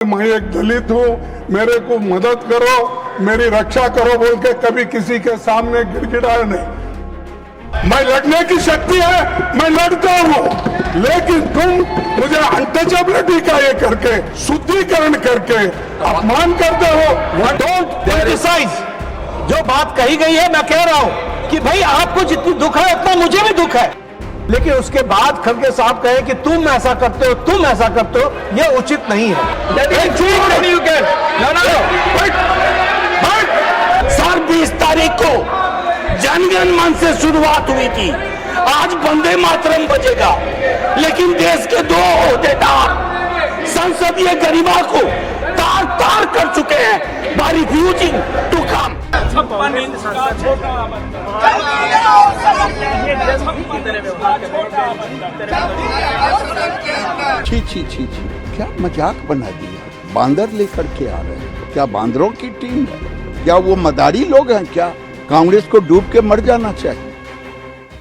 मैं एक दलित हूँ, मेरे को मदद करो, मेरी रक्षा करो बोल के कभी किसी के सामने गिड़गिड़ाया नहीं। मैं लड़ने की शक्ति है, मैं लड़ता हूँ, लेकिन तुम मुझे अनटचेबिलिटी का ये करके, शुद्धिकरण करके अपमान करते हो। Don't criticise. जो बात कही गई है, मैं कह रहा हूं कि भाई आपको जितनी दुख है उतना मुझे भी दुख है, लेकिन उसके बाद खड़गे साहब कहे कि तुम ऐसा करते हो, तुम ऐसा करते हो, यह उचित नहीं है। सर 20 तारीख को जनगण मन से शुरुआत हुई थी, आज वंदे मातरम बजेगा, लेकिन देश के दो ओहदेदार संसदीय गरिमा को तार तार कर चुके हैं बाय रिफ्यूजिंग टू कम। छी छी छी छी, क्या मजाक बना दिया। बांदर लेकर के आ रहे हैं, क्या बांदरों की टीम है, क्या वो मदारी लोग हैं, क्या कांग्रेस को डूब के मर जाना चाहिए।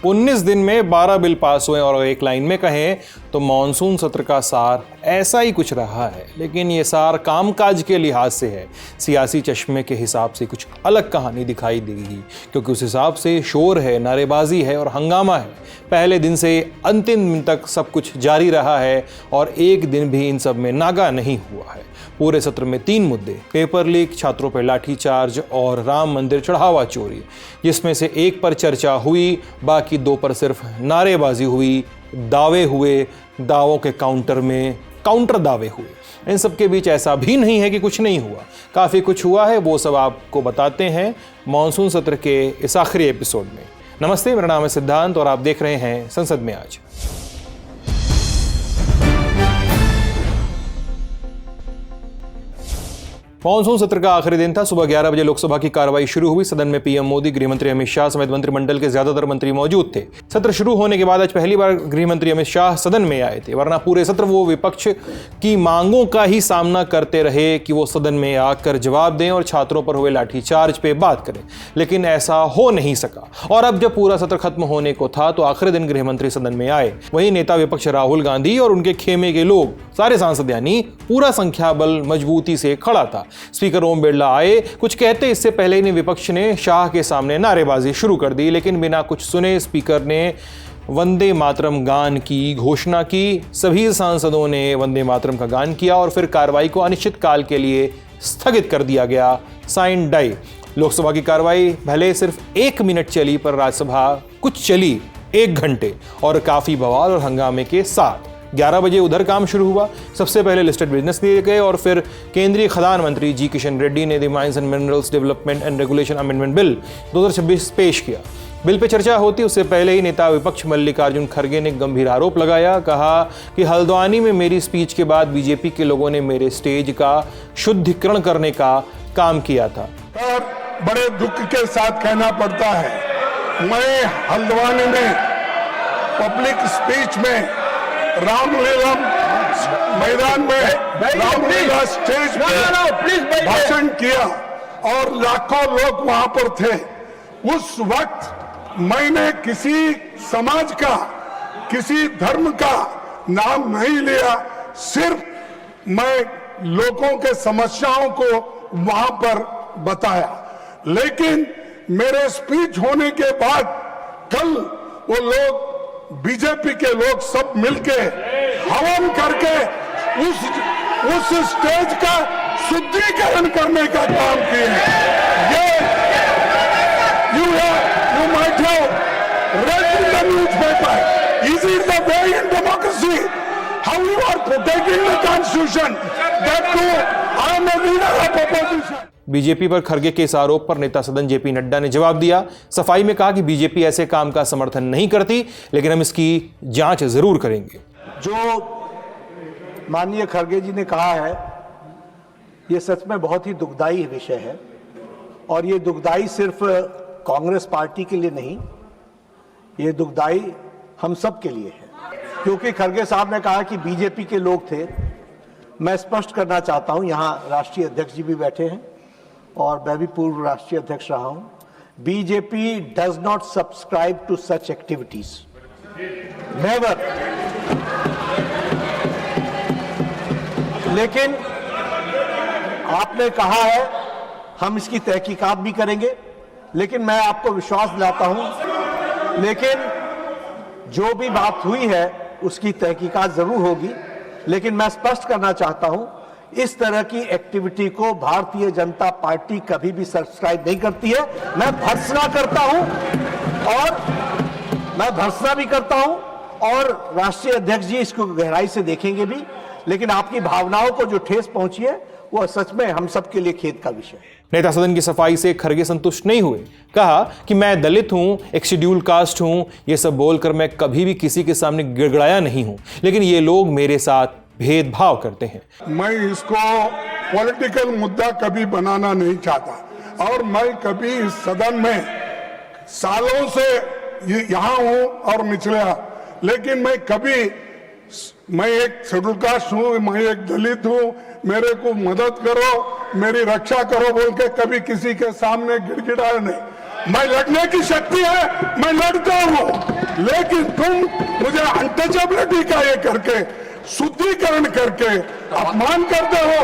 19 दिन में 12 बिल पास हुए और एक लाइन में कहें तो मानसून सत्र का सार ऐसा ही कुछ रहा है, लेकिन ये सार कामकाज के लिहाज से है, सियासी चश्मे के हिसाब से कुछ अलग कहानी दिखाई देगी, क्योंकि उस हिसाब से शोर है, नारेबाजी है और हंगामा है। पहले दिन से अंतिम दिन तक सब कुछ जारी रहा है और एक दिन भी इन सब में नागा नहीं हुआ है। पूरे सत्र में 3 मुद्दे, पेपर लीक, छात्रों पर लाठीचार्ज और राम मंदिर चढ़ावा चोरी, जिसमें से एक पर चर्चा हुई, बाकी 2 पर सिर्फ नारेबाजी हुई, दावे हुए, दावों के काउंटर में काउंटर दावे हुए। इन सब के बीच ऐसा भी नहीं है कि कुछ नहीं हुआ, काफ़ी कुछ हुआ है, वो सब आपको बताते हैं मानसून सत्र के इस आखिरी एपिसोड में। नमस्ते, मेरा नाम है सिद्धांत और आप देख रहे हैं संसद में आज। मानसून सत्र का आखिरी दिन था। सुबह 11 बजे लोकसभा की कार्रवाई शुरू हुई। सदन में पीएम मोदी, गृहमंत्री अमित शाह समेत मंत्रिमंडल के ज्यादातर मंत्री मौजूद थे। सत्र शुरू होने के बाद आज पहली बार गृहमंत्री अमित शाह सदन में आए थे, वरना पूरे सत्र वो विपक्ष की मांगों का ही सामना करते रहे कि वो सदन में आकर जवाब दें और छात्रों पर हुए लाठीचार्ज पे बात करें, लेकिन ऐसा हो नहीं सका। और अब जब पूरा सत्र खत्म होने को था तो आखिरी दिन गृहमंत्री सदन में आए। वहीं नेता विपक्ष राहुल गांधी और उनके खेमे के लोग, सारे सांसद यानी पूरा संख्या बल मजबूती से खड़ा था। स्पीकर ओम बिरला आए, कुछ कहते इससे पहले ही विपक्ष ने शाह के सामने नारेबाजी शुरू कर दी, लेकिन बिना कुछ सुने स्पीकर ने वंदे मातरम गान की घोषणा की। सभी सांसदों ने वंदे मातरम का गान किया और फिर कार्रवाई को अनिश्चित काल के लिए स्थगित कर दिया गया। Sign die. लोकसभा की कार्रवाई भले सिर्फ 1 मिनट चली, पर राज्यसभा कुछ चली 1 घंटे और काफी बवाल और हंगामे के साथ। 11 बजे उधर काम शुरू हुआ। सबसे पहले लिस्टेड बिजनेस दिए गए और फिर केंद्रीय खदान मंत्री जी किशन रेड्डी ने the mines and minerals development and regulation amendment bill 2026 पेश किया। बिल पे चर्चा होती उससे पहले ही नेता विपक्ष मल्लिकार्जुन खड़गे ने गंभीर आरोप लगाया, कहा कि हल्द्वानी में मेरी स्पीच के बाद बीजेपी के लोगों ने मेरे स्टेज का शुद्धिकरण करने का काम किया था। और बड़े दुख के साथ कहना पड़ता है, मैं हल्द्वानी में पब्लिक स्पीच में रामलीला मैदान में रामलीला स्टेज पे भाषण किया और लाखों लोग वहां पर थे। उस वक्त मैंने किसी समाज का, किसी धर्म का नाम नहीं लिया, सिर्फ मैं लोगों के समस्याओं को वहां पर बताया। लेकिन मेरे स्पीच होने के बाद कल वो लोग, बीजेपी के लोग सब मिलके हवन करके उस स्टेज का शुद्धिकरण करने का काम किए हैं। ये you might have read in the newspaper. Is it the way in democracy? How you are protecting the constitution? That too, I am a leader of opposition. BJP पर खड़गे के इस आरोप पर नेता सदन जेपी नड्डा ने जवाब दिया। सफाई में कहा कि बीजेपी ऐसे काम का समर्थन नहीं करती, लेकिन हम इसकी जांच जरूर करेंगे। जो माननीय खड़गे जी ने कहा है, ये सच में बहुत ही दुखदाई विषय है और ये दुखदाई सिर्फ कांग्रेस पार्टी के लिए नहीं, ये दुखदाई हम सब के लिए है। क्योंकि खड़गे साहब ने कहा कि बीजेपी के लोग थे। मैं स्पष्ट करना चाहता हूं, यहां राष्ट्रीय अध्यक्ष जी भी बैठे हैं और मैं भी पूर्व राष्ट्रीय अध्यक्ष रहा हूं। BJP does not subscribe to such activities, never. लेकिन आपने कहा है हम इसकी तहकीकात भी करेंगे, लेकिन मैं आपको विश्वास दिलाता हूं, लेकिन जो भी बात हुई है उसकी तहकीकात जरूर होगी। लेकिन मैं स्पष्ट करना चाहता हूं, इस तरह की एक्टिविटी को भारतीय जनता पार्टी कभी भी सब्सक्राइब नहीं करती है। मैं भर्त्सना करता हूं और मैं भर्त्सना भी करता हूं, और राष्ट्रीय अध्यक्ष जी इसको गहराई से देखेंगे भी। लेकिन आपकी भावनाओं को जो ठेस पहुंची है वो सच में हम सबके लिए खेद का विषय है। नेता सदन की सफाई से खरगे संतुष्ट नहीं हुए। कहा कि मैं दलित हूं, एक शेड्यूल कास्ट हूं, यह सब बोलकर मैं कभी भी किसी के सामने गिड़गिड़ाया नहीं हूं, लेकिन ये लोग मेरे साथ भेदभाव करते हैं। मैं इसको पॉलिटिकल मुद्दा कभी बनाना नहीं चाहता, और मैं कभी इस सदन में सालों से यहां हूं और निचला, लेकिन मैं एक शेड्यूल कास्ट हूं, मैं एक दलित हूं, मेरे को मदद करो, मेरी रक्षा करो बोल के कभी किसी के सामने गिड़गिड़ाया नहीं। मैं लड़ने की शक्ति है, मैं लड़ता हूं, लेकिन तुम मुझे अनटचेबिलिटी का ये करके, शुद्धिकरण करके अपमान करते हो।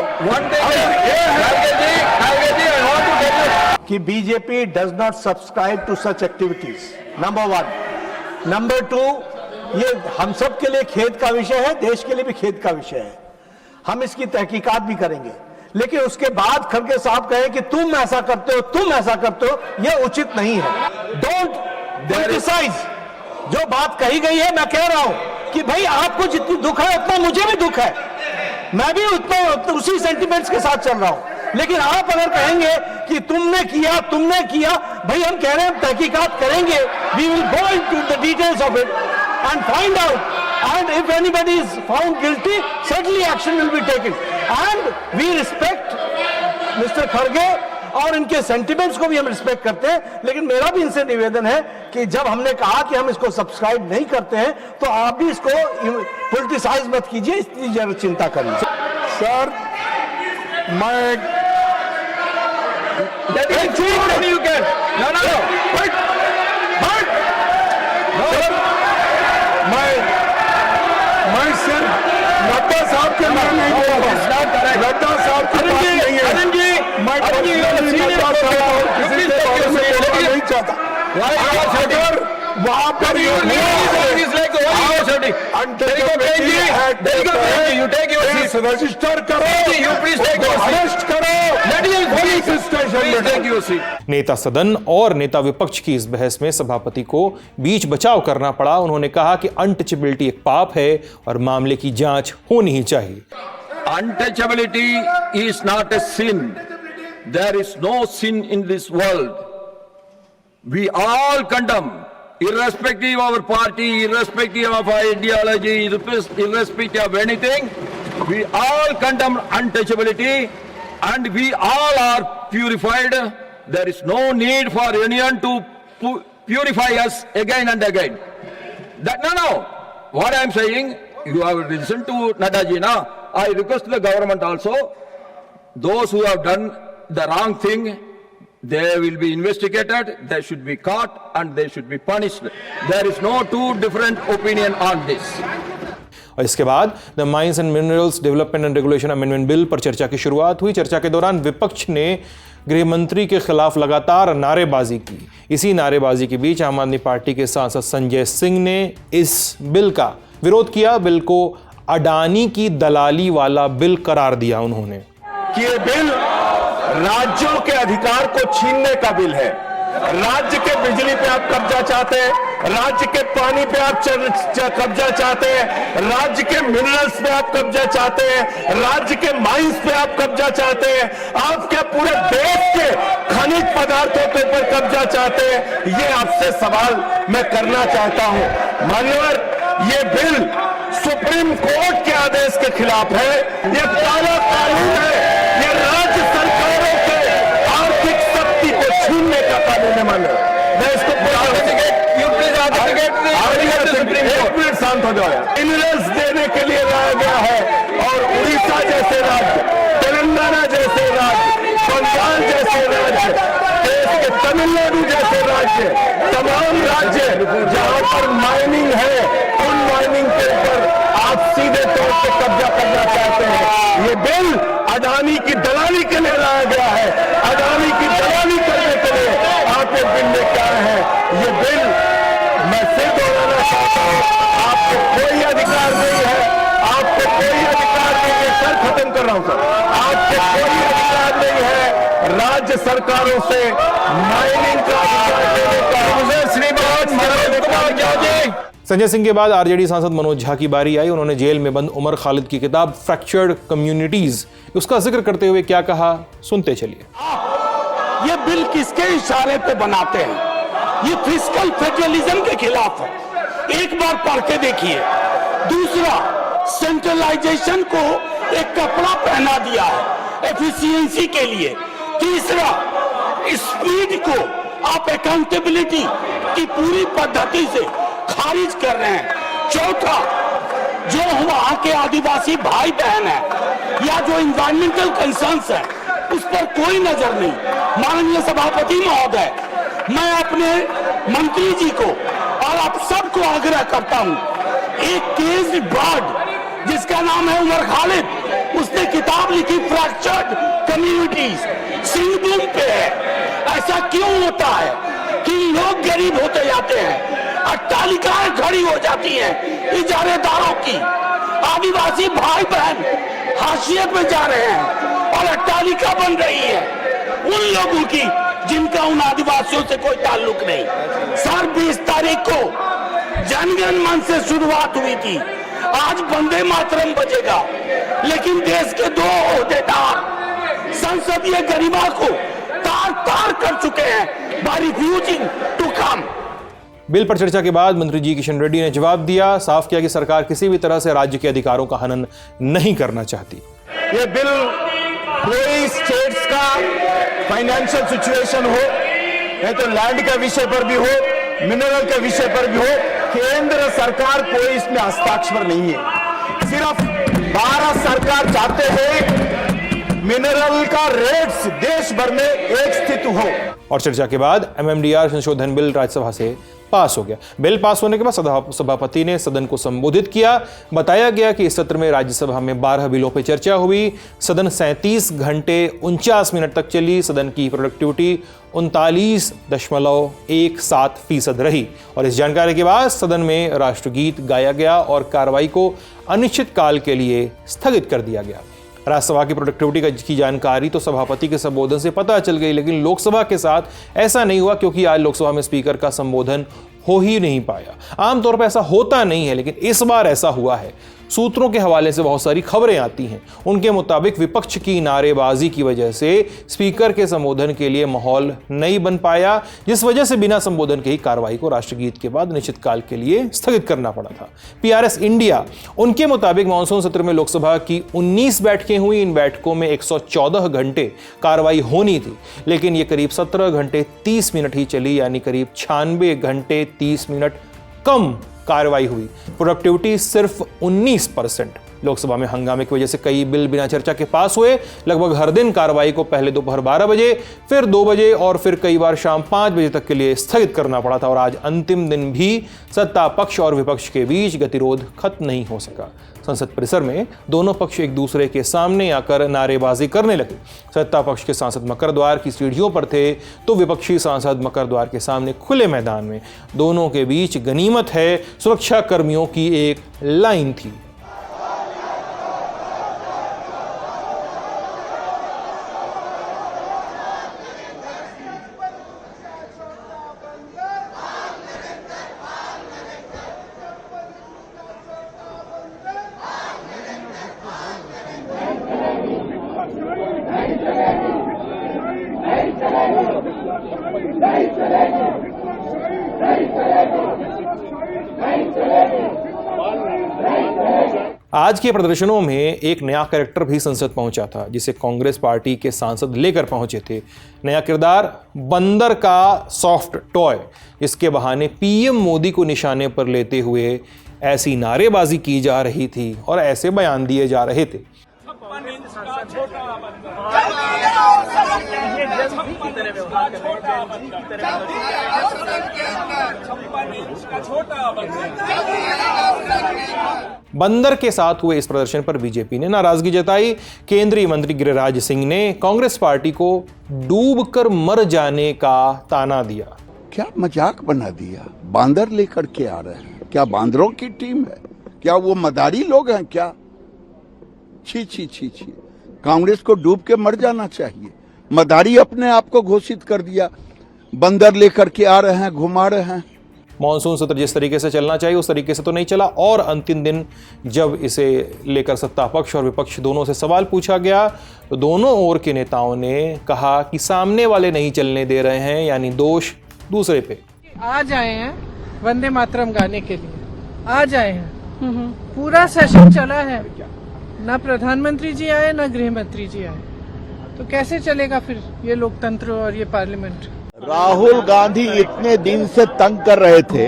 कि BJP does not subscribe to such activities, number 1। Number 2, ये हम सब के लिए खेद का विषय है, देश के लिए भी खेद का विषय है। हम इसकी तहकीकात भी करेंगे, लेकिन उसके बाद खड़गे साहब कहें कि तुम ऐसा करते हो, तुम ऐसा करते हो, यह उचित नहीं है। Don't criticise. जो बात कही गई है, मैं कह रहा हूं कि भाई आपको जितनी दुख है उतना मुझे भी दुख है, मैं भी उतना उसी सेंटिमेंट्स के साथ चल रहा हूं। लेकिन आप अगर कहेंगे कि तुमने किया, भाई हम कह रहे हैं तहकीकात करेंगे, we will go into the details of it and find out, and if anybody is found guilty, certainly action will be taken, and we respect Mr. खड़गे और इनके सेंटिमेंट्स को भी हम रिस्पेक्ट करते हैं। लेकिन मेरा भी इनसे निवेदन है कि जब हमने कहा कि हम इसको सब्सक्राइब नहीं करते हैं, तो आप भी इसको पॉलिटिसाइज मत कीजिए, इसकी जरूर चिंता करिए। सर, मैं मैं सिर्फ नड्डा साहब के नाम नहीं बोल रहा, नड्डा साहब के बात नहीं है। मैं नड्डा साहब और किसी के बारे में बोलना नहीं चाहता। अगर वहां पर रजिस्टर करो, अरेस्ट करो, पुलिस स्टेशन। नेता सदन और नेता विपक्ष की इस बहस में सभापति को बीच बचाव करना पड़ा। उन्होंने कहा कि अनटचेबिलिटी एक पाप है और मामले की जांच होनी ही चाहिए। Untouchability is not a sin. There is no sin in this world. We all condemn, irrespective of our party, irrespective of our ideology, irrespective of anything. We all condemn untouchability, and we all are purified. There is no need for anyone to purify us again and again. No. What I am saying, you have listened to Nadaji now. I request the government also, those who have done the wrong thing, they will be investigated, they should be caught, and they should be punished. There is no two different opinion on this. और इसके बाद the mines and minerals development and regulation amendment bill पर चर्चा की शुरुआत हुई। चर्चा के दौरान विपक्ष ने गृह मंत्री के खिलाफ लगातार नारेबाजी की। इसी नारेबाजी के बीच आम आदमी पार्टी के सांसद संजय सिंह ने इस बिल का विरोध किया। बिल को अडानी की दलाली वाला बिल करार दिया उन्होंने। कि ये बिल राज्यों के अधिकार को छीनने का बिल है। राज्य के बिजली पे आप कब्जा चाहते हैं, राज्य के पानी पे आप कब्जा चाहते हैं, राज्य के मिनरल्स पे आप कब्जा चाहते हैं, राज्य के माइंस पे आप कब्जा चाहते हैं, आप क्या पूरे देश के खनिज पदार्थों के ऊपर कब्जा चाहते हैं। ये आपसे सवाल मैं करना चाहता हूं। मान्यवर, ये बिल सुप्रीम कोर्ट के आदेश के खिलाफ है, ये काला कानून है, ये राज्य सरकारों के आर्थिक शक्ति को छीनने का कानून है। मैं इसको शांत हो जाए। मिनरल्स देने के लिए लाया गया है, और उड़ीसा जैसे राज्य, तेलंगाना जैसे राज्य, बंगाल जैसे राज्य, देश के तमिलनाडु जैसे राज्य, तमाम राज्य जहां पर माइनिंग है, उन माइनिंग के ऊपर आप सीधे तौर पे कब्जा करना चाहते हैं। ये बिल अडानी की दलाली के खत्म कर रहा हूं सर। आपको कोई अधिकार नहीं है राज्य सरकारों से माइनिंग का अधिकार लेने का। श्रीमान मनोज कुमार झा जी। संजय सिंह के बाद आरजेडी सांसद मनोज झा की बारी आई। उन्होंने जेल में बंद उमर खालिद की किताब फ्रैक्चर्ड कम्युनिटीज उसका जिक्र करते हुए क्या कहा, सुनते चलिए। ये बिल किसके इशारे पे बनाते हैं? ये फिस्कल फेडरलिज्म के खिलाफ है, एक बार पढ़ के देखिए। दूसरा, सेंट्रलाइजेशन को एक कपड़ा पहना दिया है एफिशिएंसी के लिए। तीसरा, स्पीड को आप अकाउंटेबिलिटी की पूरी पद्धति से खारिज कर रहे हैं। चौथा, जो वहां के आदिवासी भाई बहन है या जो इन्वायरमेंटल कंसर्न्स है उस पर कोई नजर नहीं। माननीय सभापति महोदय, मैं अपने मंत्री जी को और आप सबको आग्रह करता हूं, एक केस बर्ड जिसका नाम है उमर खालिद, उसने किताब लिखी फ्रैक्चर्ड कम्युनिटीज, सिंहभूम पे है। ऐसा क्यों होता है कि लोग गरीब होते जाते हैं, अट्टालिकाएं खड़ी हो जाती हैं इजारेदारों की, आदिवासी भाई बहन हाशिए पे जा रहे हैं और अट्टालिका बन रही है उन लोगों की जिनका उन आदिवासियों से कोई ताल्लुक नहीं। सर 20 तारीख को जनगण मन से शुरुआत हुई थी, आज वंदे मातरम बजेगा, लेकिन देश के 2 ओहदेदार संसदीय गरिमा को तार तार कर चुके हैं by refusing to come. Bill पर चर्चा के बाद मंत्री जी किशन रेड्डी ने जवाब दिया, साफ किया कि सरकार किसी भी तरह से राज्य के अधिकारों का हनन नहीं करना चाहती। ये बिल कोई स्टेट्स का फाइनेंशियल सिचुएशन हो, नहीं तो लैंड के विषय पर भी हो, मिनरल के विषय पर भी हो, केंद्र सरकार कोई इसमें हस्ताक्षर नहीं है। सिर्फ भारत सरकार चाहते हैं मिनरल का रेट्स देश भर में एक स्थित हो। और चर्चा के बाद एमएमडीआर संशोधन बिल राज्यसभा से पास हो गया। बिल पास होने के बाद सभापति ने सदन को संबोधित किया। बताया गया कि इस सत्र में राज्यसभा में 12 बिलों पर चर्चा हुई। सदन 37 घंटे 49 मिनट तक चली। सदन की प्रोडक्टिविटी 39.17% रही। और इस जानकारी के बाद सदन में राष्ट्रगीत गाया गया और कार्रवाई को अनिश्चित काल के लिए स्थगित कर दिया गया। राज्यसभा की प्रोडक्टिविटी की जानकारी तो सभापति के संबोधन से पता चल गई, लेकिन लोकसभा के साथ ऐसा नहीं हुआ, क्योंकि आज लोकसभा में स्पीकर का संबोधन हो ही नहीं पाया। आमतौर पर ऐसा होता नहीं है, लेकिन इस बार ऐसा हुआ है। सूत्रों के हवाले से बहुत सारी खबरें आती हैं। उनके मुताबिक विपक्ष की नारेबाजी की वजह से स्पीकर के संबोधन के लिए माहौल नहीं बन पाया, जिस वजह से बिना संबोधन के ही कार्रवाई को राष्ट्रगीत के बाद निश्चित काल के लिए स्थगित करना पड़ा था। पीआरएस इंडिया, उनके मुताबिक मानसून सत्र में लोकसभा की 19 बैठकें हुई। इन बैठकों में 114 घंटे कार्रवाई होनी थी, लेकिन यह करीब 17 घंटे 30 मिनट ही चली, यानी करीब 96 घंटे 30 मिनट कम कार्रवाई हुई। प्रोडक्टिविटी सिर्फ 19%। लोकसभा में हंगामे की वजह से कई बिल बिना चर्चा के पास हुए। लगभग हर दिन कार्रवाई को पहले दोपहर 12 बजे, फिर 2 बजे और फिर कई बार शाम 5 बजे तक के लिए स्थगित करना पड़ा था। और आज अंतिम दिन भी सत्ता पक्ष और विपक्ष के बीच गतिरोध खत्म नहीं हो सका। संसद परिसर में दोनों पक्ष एक दूसरे के सामने आकर नारेबाजी करने लगे। सत्ता पक्ष के सांसद मकर द्वार की सीढ़ियों पर थे, तो विपक्षी सांसद मकर द्वार के सामने खुले मैदान में। दोनों के बीच गनीमत है सुरक्षा कर्मियों की एक लाइन थी। आज के प्रदर्शनों में एक नया कैरेक्टर भी संसद पहुंचा था, जिसे कांग्रेस पार्टी के सांसद लेकर पहुंचे थे। नया किरदार बंदर का सॉफ्ट टॉय, जिसके बहाने पीएम मोदी को निशाने पर लेते हुए ऐसी नारेबाजी की जा रही थी और ऐसे बयान दिए जा रहे थे। बंदर के साथ हुए इस प्रदर्शन पर बीजेपी ने नाराजगी जताई। केंद्रीय मंत्री गिरिराज सिंह ने कांग्रेस पार्टी को डूबकर मर जाने का ताना दिया। क्या मजाक बना दिया? बांदर लेकर के आ रहे हैं, क्या बांदरों की टीम है? क्या वो मदारी लोग हैं? क्या छी छी छी छी, कांग्रेस को डूब के मर जाना चाहिए। मदारी अपने आप को घोषित कर दिया, बंदर लेकर के आ रहे हैं, घुमा रहे हैं। मॉनसून सत्र जिस तरीके से चलना चाहिए उस तरीके से तो नहीं चला, और अंतिम दिन जब इसे लेकर सत्ता पक्ष और विपक्ष दोनों से सवाल पूछा गया तो दोनों ओर के नेताओं ने कहा कि सामने वाले नहीं चलने दे रहे हैं, यानी दोष दूसरे पे। आज आए हैं वंदे मातरम गाने के लिए, आज आए हैं, पूरा सेशन चला है, ना प्रधानमंत्री जी आए ना गृह मंत्री जी आए, तो कैसे चलेगा फिर ये लोकतंत्र और ये पार्लियामेंट। राहुल गांधी इतने दिन से तंग कर रहे थे,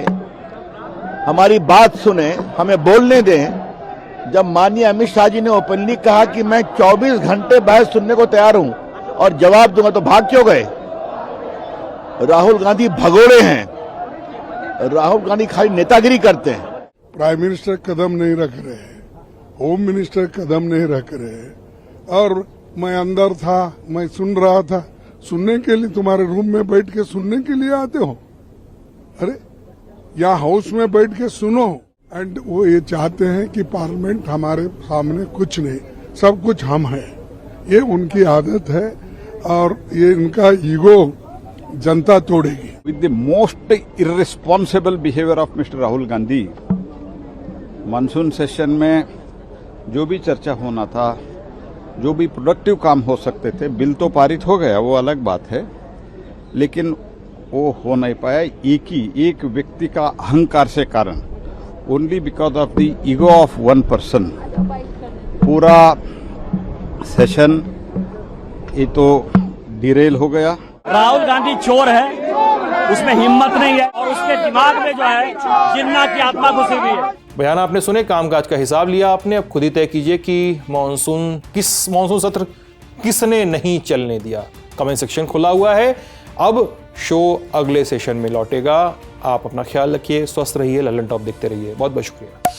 हमारी बात सुने, हमें बोलने दें। जब माननीय अमित शाह जी ने ओपनली कहा कि मैं 24 घंटे बहस सुनने को तैयार हूं और जवाब दूंगा, तो भाग क्यों गए? राहुल गांधी भगोड़े हैं, राहुल गांधी खाली नेतागिरी करते हैं। प्राइम मिनिस्टर कदम नहीं रख रहे, होम मिनिस्टर कदम नहीं रख रहे, और मैं अंदर था, मैं सुन रहा था। सुनने के लिए तुम्हारे रूम में बैठ के सुनने के लिए आते हो? अरे यहाँ हाउस में बैठ के सुनो। एंड वो ये चाहते हैं कि पार्लियामेंट हमारे सामने कुछ नहीं, सब कुछ हम है। ये उनकी आदत है और ये उनका ego Janata तोड़ेगी। With the most irresponsible behavior of Mr. Rahul Gandhi, monsoon session में जो भी चर्चा होना था, जो भी प्रोडक्टिव काम हो सकते थे, बिल तो पारित हो गया, वो अलग बात है, लेकिन वो हो नहीं पाया। एक व्यक्ति का अहंकार से कारण, only because of the ego of one person, पूरा सेशन ये तो डिरेल हो गया। राहुल गांधी चोर है, उसमें हिम्मत नहीं है और उसके दिमाग में जो है जिन्ना की आत्मा घुसी हुई है। बयान आपने सुने, कामकाज का हिसाब लिया आपने, अब खुद ही तय कीजिए कि मॉनसून सत्र किसने नहीं चलने दिया। कमेंट सेक्शन खुला हुआ है। अब शो अगले सेशन में लौटेगा। आप अपना ख्याल रखिए, स्वस्थ रहिए, लल्लन टॉप देखते रहिए। बहुत बहुत शुक्रिया।